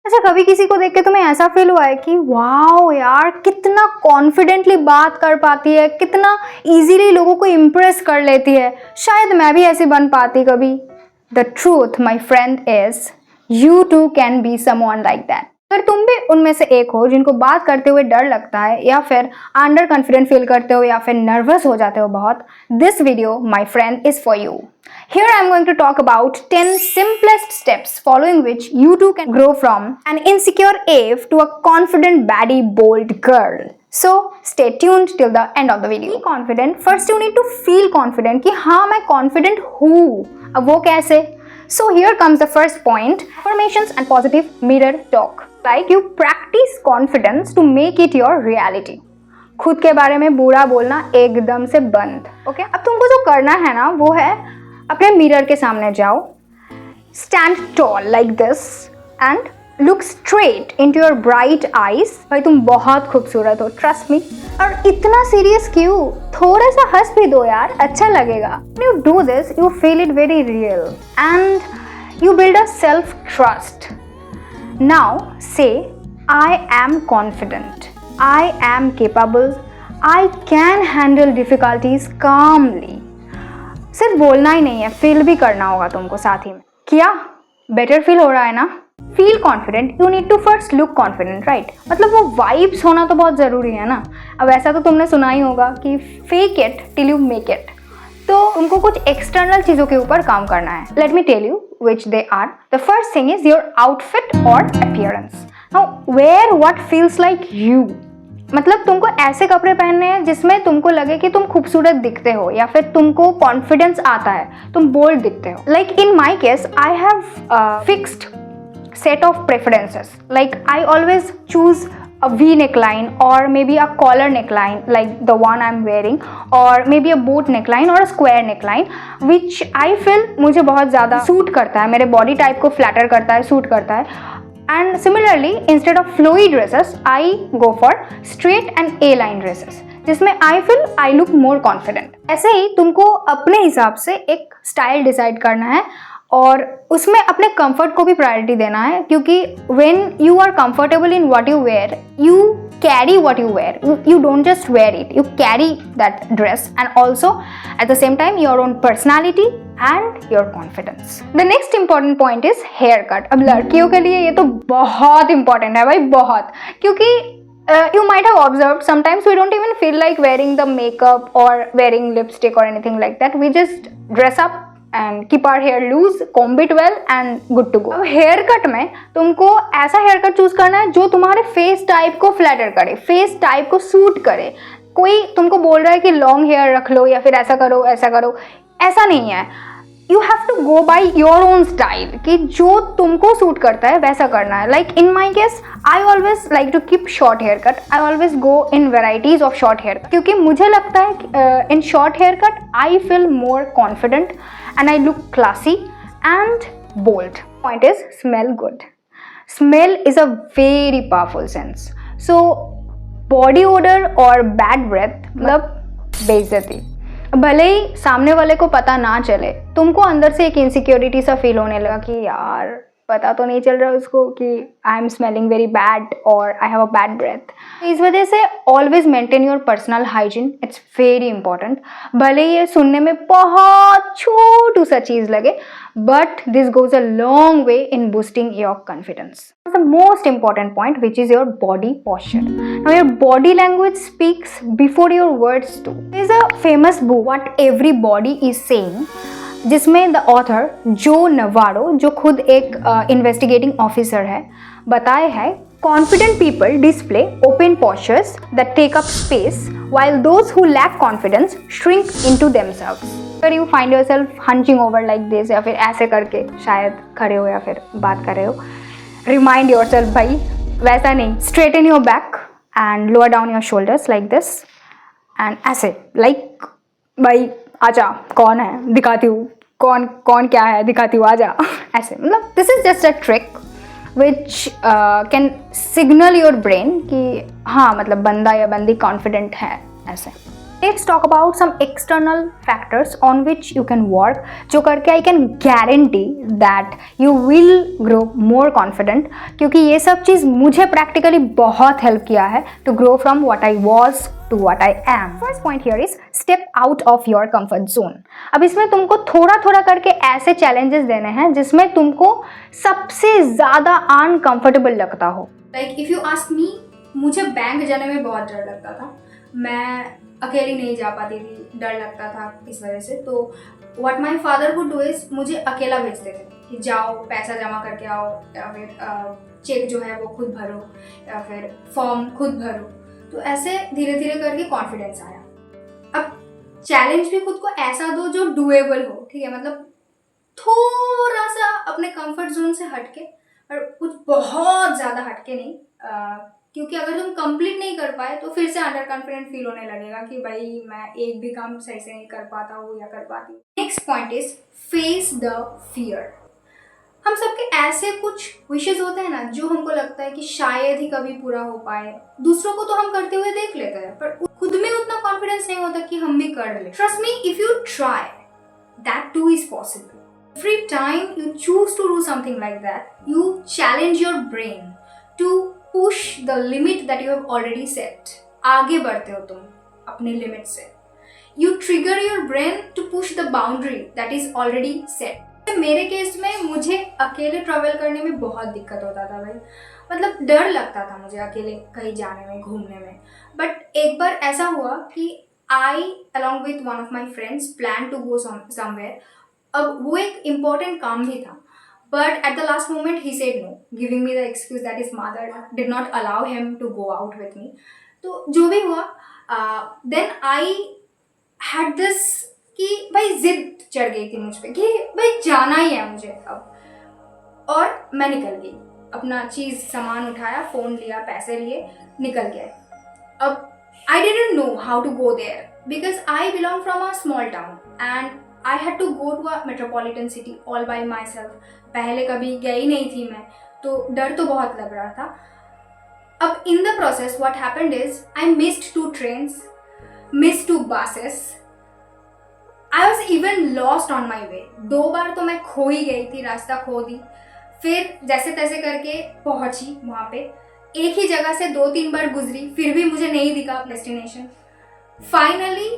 अच्छा, कभी किसी को देख के तुम्हें ऐसा फील हुआ है कि वाओ यार कितना कॉन्फिडेंटली बात कर पाती है, कितना इजीली लोगों को इम्प्रेस कर लेती है, शायद मैं भी ऐसी बन पाती कभी। The truth my friend is you too can be someone like that. अगर तुम भी उनमें से एक हो जिनको बात करते हुए डर लगता है या फिर अंडर कॉन्फिडेंट फील करते हो या फिर नर्वस हो जाते हो बहुत, this video my friend is for you. Here I am going to talk about 10 simplest steps following which you too can grow from an insecure Ave to a confident, baddie, bold girl. So stay tuned till the end of the video. Be confident. First you need to feel confident कि हाँ मैं confident हूँ। अब वो कैसे? So here comes the first point: affirmations and positive mirror talk. Like you practice confidence to make it your reality. खुद के बारे में बुरा बोलना एकदम से बंद। ओके? अब तुमको जो करना है ना वो है अपने मिरर के सामने जाओ, stand toll like this and look straight into your bright eyes. भाई तुम बहुत खूबसूरत हो, ट्रस्ट मी। और इतना सीरियस क्यों, थोड़ा सा हंस भी दो यार, अच्छा लगेगा। You do this you feel it very real and you build a self trust. Now say I am confident, I am capable, I can handle difficulties calmly. सिर्फ बोलना ही नहीं है, फील भी करना होगा तुमको साथ ही में। किया? बेटर फील हो रहा है ना? Feel confident, you need to first look confident, right? मतलब वो वाइब्स होना तो बहुत ज़रूरी है ना। अब ऐसा तो तुमने सुना ही होगा कि fake it till you make it. तो तुमको कुछ एक्सटर्नल चीज़ों के ऊपर काम करना है। Let me tell you which they are. The first thing is your outfit और appearance. Now wear what feels like you. मतलब तुमको ऐसे कपड़े पहनने हैं जिसमें तुमको लगे कि तुम खूबसूरत दिखते हो या फिर तुमको कॉन्फिडेंस आता है, तुम बोल्ड दिखते हो। Like in my case I have fixed set of preferences. Like I always choose a V neckline or maybe a collar neckline like the one I'm wearing, or maybe a boat neckline or a square neckline which I feel मुझे बहुत ज़्यादा suit करता है, मेरे body type को flatter करता है, suit करता है। And similarly, instead of flowy dresses, I go for straight and A-line dresses, जिसमें I feel I look more confident. ऐसे ही तुमको अपने हिसाब से एक स्टाइल डिसाइड करना है और उसमें अपने कंफर्ट को भी प्रायोरिटी देना है, क्योंकि when you are comfortable in what you wear, you carry what you wear. You don't just wear it, you carry that dress and also at the same time your own personality and your confidence. The next important point is haircut. अब लड़कियों के लिए ये तो बहुत important है भाई, बहुत, क्योंकि you might have observed sometimes we don't even feel like wearing the makeup or wearing lipstick or anything like that. We just dress up and keep our hair loose, comb it well and good to go. अब hair cut में तुमको ऐसा hair cut choose करना है जो तुम्हारे face type को flatter करे, फेस टाइप को सूट करे। कोई तुमको बोल रहा है कि लॉन्ग हेयर रख लो या फिर ऐसा करो ऐसा करो, ऐसा नहीं है। You have to go by your own style, कि जो तुमको सूट करता है वैसा करना है। Like in my case I always like to keep short hair cut. I always go in varieties of short hair, क्योंकि मुझे लगता है in short hair cut I feel more confident and I look classy and bold. Point is smell good. Smell is a very powerful sense. So body odor or bad breath मतलब बेइज्जती। भले ही सामने वाले को पता ना चले, तुमको अंदर से एक इनसिक्योरिटी सा फील होने लगा कि यार पता तो नहीं चल रहा उसको कि I am smelling very bad और I have a bad breath. इस वजह से always maintain your personal hygiene, it's very important. भले ये सुनने में बहुत छोटू सा चीज़ लगे, but this goes a long way in boosting your confidence. The most important point which is your body posture. Now your body language speaks before your words do. There is a famous book, What Everybody is Saying, जिसमें the author जो नवारो, जो खुद एक investigating officer है, बताए है confident people display open postures that take up space while those who lack confidence shrink into themselves. Where you find yourself hunching over like this या फिर ऐसे करके शायद खड़े हो या फिर बात कर रहे हो, remind yourself भाई वैसा नहीं, straighten your back and lower down your shoulders like this and ऐसे like भाई आजा कौन है दिखाती हूँ, कौन कौन क्या है दिखाती हूँ, आजा ऐसे। मतलब this is just a trick which can signal your brain कि हाँ मतलब बंदा या बंदी कॉन्फिडेंट है ऐसे। Let's talk about some external factors on which you can work, जो करके I can guarantee that you will grow more confident, क्योंकि ये सब चीज़ मुझे practically बहुत help किया है to grow from what I was to what I am. First point here is step out of your comfort zone. अब इसमें तुमको थोड़ा थोड़ा करके ऐसे challenges देने हैं जिसमें तुमको सबसे ज़्यादा uncomfortable लगता हो. Like if you ask me, मुझे बैंक जाने में बहुत डर लगता था. मैं अकेली नहीं जा पाती थी, डर लगता था इस वजह से. तो what my father would do is मुझे अकेला भेजते थे कि जाओ पैसा जमा करके आओ, या फिर चेक जो है वो खुद भरो, या फिर फॉर्म खुद भरो. तो ऐसे धीरे धीरे करके कॉन्फिडेंस आया. अब चैलेंज भी खुद को ऐसा दो जो डूएबल हो, ठीक है, मतलब थोड़ा सा अपने कंफर्ट जोन से हटके, और कुछ बहुत ज़्यादा हटके नहीं, क्योंकि अगर तुम कंप्लीट नहीं कर पाए तो फिर से अंडर कॉन्फिडेंट फील होने लगेगा कि भाई मैं एक भी काम सही से नहीं कर पाता हूँ या कर पाती हूँ. Next point is face the fear. हम सबके ऐसे कुछ विशेस होते हैं ना जो हमको लगता है कि शायद ही कभी पूरा हो पाए. दूसरों को तो हम करते हुए देख लेते हैं, पर खुद में उतना कॉन्फिडेंस नहीं होता कि हम भी कर ले. Trust me, if you try, that two is possible. Every time you choose to do something like that, you challenge your brain to push the limit that you have already set. आगे बढ़ते हो तुम अपने limit से. You trigger your brain to push the boundary that is already set. मेरे case में मुझे अकेले ट्रैवल करने में बहुत दिक्कत होता था भाई. मतलब डर लगता था मुझे अकेले कहीं जाने में, घूमने में. बट एक बार ऐसा हुआ कि I along with one of my friends planned to go somewhere. अब वो एक इम्पॉर्टेंट काम भी था, but at the last moment he said no, giving me the excuse that his mother did not allow him to go out with me. तो जो भी हुआ, देन आई हैड दिस कि भाई जिद चढ़ गई थी मुझ पे कि भाई जाना ही है मुझे अब. और मैं निकल गई, अपना चीज़ सामान उठाया, फ़ोन लिया, पैसे लिए, निकल गए. अब I didn't know how to go there because I belong from a small town and I had to go to a metropolitan city all by myself. पहले कभी गई नहीं थी मैं, तो डर तो बहुत लग रहा था. अब in the process what happened is I missed 2 trains, missed 2 buses. I was even lost on my way. 2 बार तो मैं खो ही गई थी, रास्ता खो दी. फिर जैसे तैसे करके पहुंची वहाँ पे. एक ही जगह से 2-3 बार गुजरी, फिर भी मुझे नहीं दिखा destination. Finally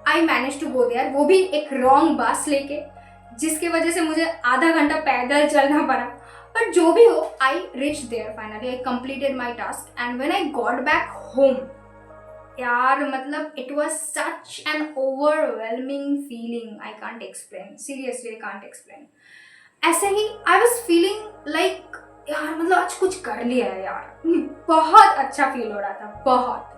I managed to go there, वो भी एक रॉन्ग बस लेके, जिसकी वजह से मुझे आधा घंटा पैदल चलना पड़ा. पर जो भी हो, I reached there finally. I completed my task and when I got back home, यार मतलब it was such an overwhelming feeling. I can't explain. Seriously, I can't explain. ऐसे ही I was feeling like यार मतलब आज कुछ कर लिया है यार. बहुत अच्छा फील हो रहा था, बहुत.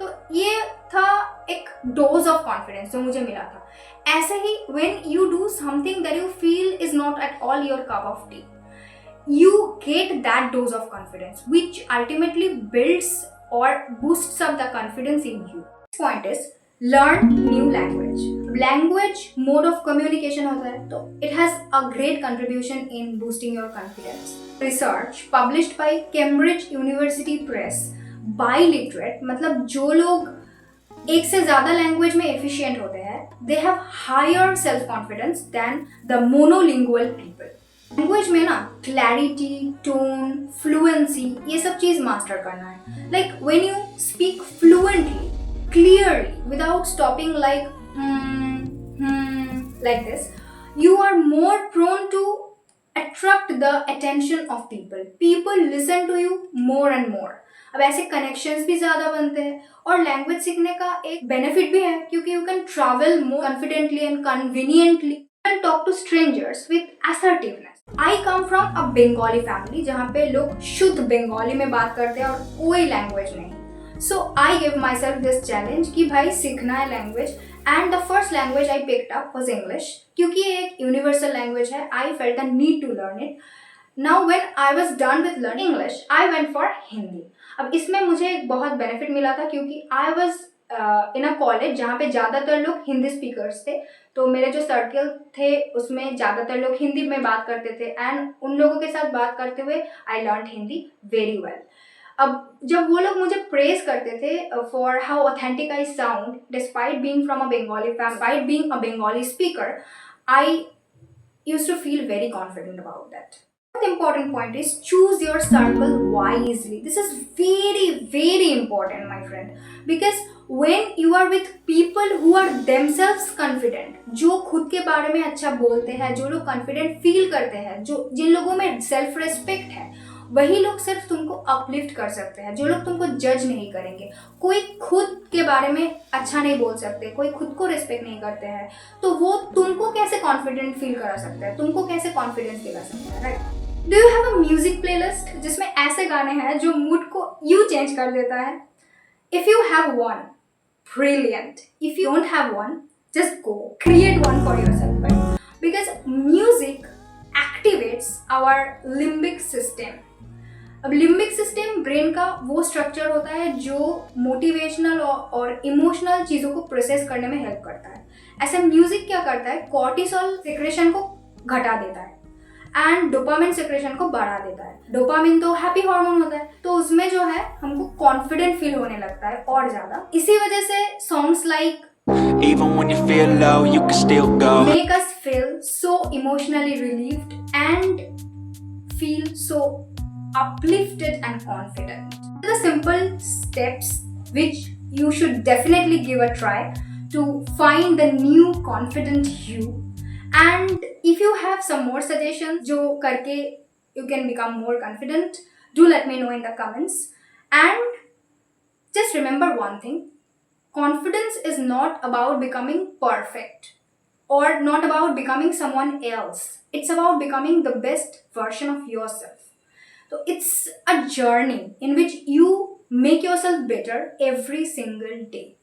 तो ये था एक डोज ऑफ कॉन्फिडेंस जो मुझे मिला था. ऐसे ही when you do something that you feel is not at all your cup of tea, you get that dose of confidence which ultimately builds और boosts up the confidence in you. Point is learn new language. Language mode of communication होता है, तो it has a great contribution in boosting your confidence. Research published by Cambridge University Press, biliterate मतलब जो लोग एक से ज़्यादा language में एफिशिएंट होते हैं, they have higher self confidence than the monolingual people. Language में ना क्लैरिटी, टोन, फ्लुएंसी, ये सब चीज़ मास्टर करना है. Like when you speak fluently, clearly, without stopping like this, you are more prone to attract the attention of people. People listen to you more and more. अब ऐसे connections भी ज़्यादा बनते हैं. और लैंग्वेज सीखने का एक बेनिफिट भी है क्योंकि you can travel more confidently and conveniently and talk to strangers with assertiveness. I come from a Bengali family जहाँ पे लोग शुद्ध बंगाली में बात करते हैं और कोई लैंग्वेज नहीं. So I give myself this challenge कि भाई सीखना है language. And the first language I picked up was English, क्योंकि ये एक यूनिवर्सल लैंग्वेज है. I felt the need to learn it. Now when I was done with learning English, I went for Hindi. अब इसमें मुझे एक बहुत बेनिफिट मिला था क्योंकि I was in a college जहाँ पे ज़्यादातर लोग हिंदी स्पीकर्स थे. तो मेरे जो सर्कल थे उसमें ज़्यादातर लोग हिंदी में बात करते थे एंड उन लोगों के साथ बात करते हुए I learn Hindi very well. अब जब वो लोग मुझे प्रेज करते थे for how authentic I sound despite being from a Bengali family, despite being a Bengali speaker, I used to feel very confident about that. The important point is choose your circle wisely. This is very, very important, my friend. Because when you are with people who are themselves confident, जो खुद के बारे में अच्छा बोलते हैं, जो लोग confident feel करते हैं, जो जिन लोगों में self respect है, वही लोग सिर्फ तुमको अपलिफ्ट कर सकते हैं, जो लोग तुमको जज नहीं करेंगे। कोई खुद के बारे में अच्छा नहीं बोल सकते, कोई खुद को रिस्पेक्ट नहीं करते हैं, तो वो तुमको कैसे कॉन्फिडेंट फील करा सकता है, तुमको कैसे कॉन्फिडेंस दिला सकता है, right? Do you have a music playlist जिसमें ऐसे गाने हैं जो मूड को यू चेंज कर देता है? If you have one, brilliant. If you don't have one, just go create one for yourself, right? Because music activates our limbic system. अब लिम्बिक सिस्टम ब्रेन का वो स्ट्रक्चर होता है जो मोटिवेशनल और इमोशनल चीज़ों को प्रोसेस करने में हेल्प करता है. ऐसे म्यूजिक क्या करता है, कॉर्टिसोल सिक्रेशन को घटा देता है एंड डोपामिन सिक्रेशन को बढ़ा देता है. डोपामिन तो हैप्पी हार्मोन होता है, तो उसमें जो है हमको कॉन्फिडेंट फील होने लगता है और ज़्यादा. इसी वजह से songs like Even when you feel low, you can still go. make us feel so emotionally relieved and feel so uplifted and confident. The simple steps which you should definitely give a try to find the new confident you. And if you have some more suggestions जो करके you can become more confident, do let me know in the comments. And just remember one thing, confidence is not about becoming perfect or not about becoming someone else. It's about becoming the best version of yourself. So it's a journey in which you make yourself better every single day.